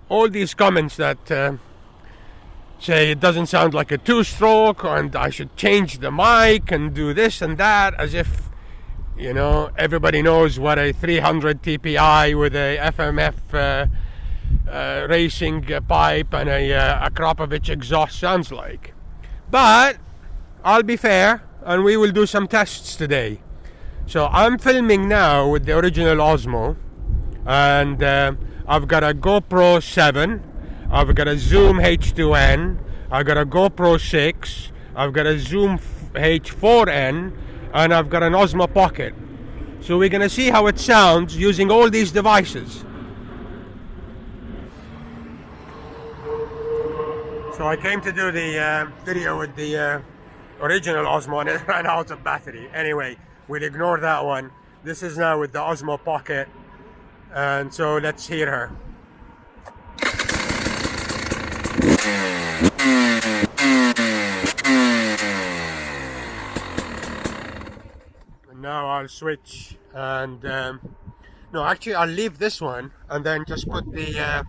All these comments that say it doesn't sound like a two-stroke and I should change the mic and do this and that, as if, you know, everybody knows what a 300 TPI with a FMF racing pipe and a Krapovich exhaust sounds like. But I'll be fair and we will do some tests today. So I'm filming now with the original Osmo, and I've got a GoPro 7, I've got a Zoom H2N, I've got a GoPro 6, I've got a Zoom H4N, and I've got an Osmo Pocket. So we're going to see how it sounds using all these devices. So I came to do the video with the original Osmo and it ran out of battery. Anyway, we'll ignore that one. This is now with the Osmo Pocket. And so let's hear her. And now I'll switch and no, actually I'll leave this one and then just put the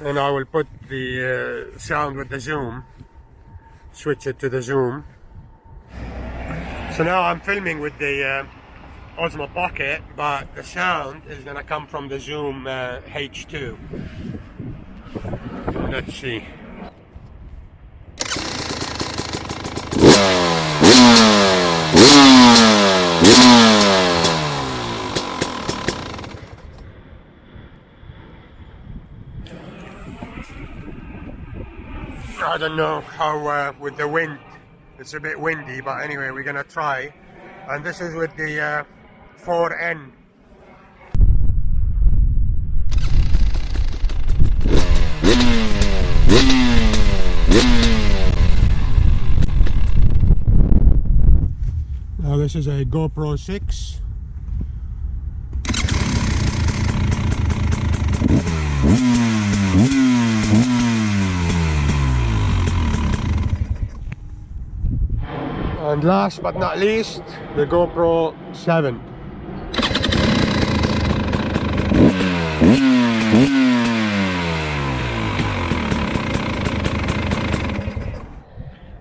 and I will put the sound with the zoom, switch it to the zoom. So now I'm filming with the Osmo Pocket, but the sound is going to come from the Zoom H2. Let's see. I don't know how with the wind. It's a bit windy, but anyway, we're gonna try. And this is with the 4N. Now this is a GoPro 6. And last but not least, the GoPro 7.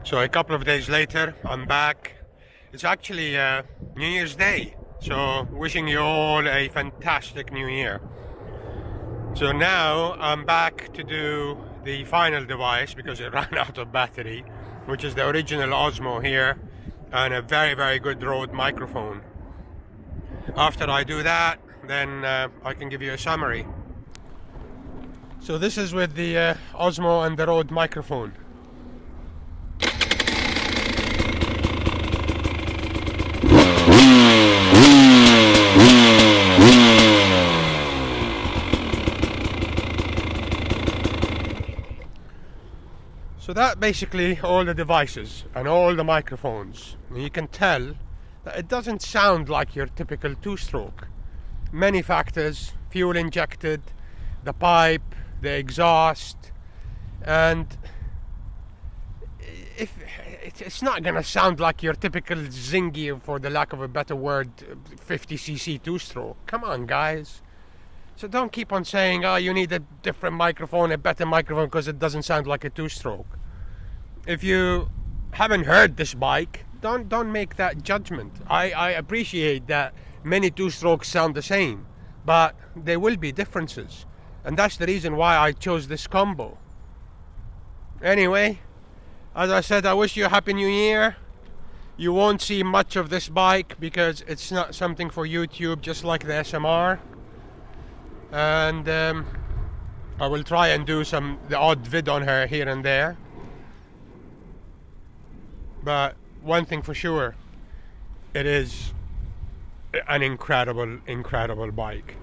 So a couple of days later, I'm back. It's actually New Year's Day. So wishing you all a fantastic New Year. So now I'm back to do the final device because it ran out of battery, which is the original Osmo here. And a very, very good Rode microphone. After I do that, then I can give you a summary. So this is with the Osmo and the Rode microphone. So that basically all the devices and all the microphones. And you can tell that it doesn't sound like your typical two-stroke. Many factors: fuel injected, the pipe, the exhaust, and if it's not gonna sound like your typical zingy, for the lack of a better word, 50cc two-stroke. Come on, guys. So don't keep on saying, oh, you need a different microphone, a better microphone, because it doesn't sound like a two-stroke. If you haven't heard this bike, don't make that judgment. I appreciate that many two-strokes sound the same, but there will be differences. And that's the reason why I chose this combo. Anyway, as I said, I wish you a Happy New Year. You won't see much of this bike because it's not something for YouTube, just like the SMR. And I will try and do the odd vid on her here and there. But one thing for sure, it is an incredible, incredible bike.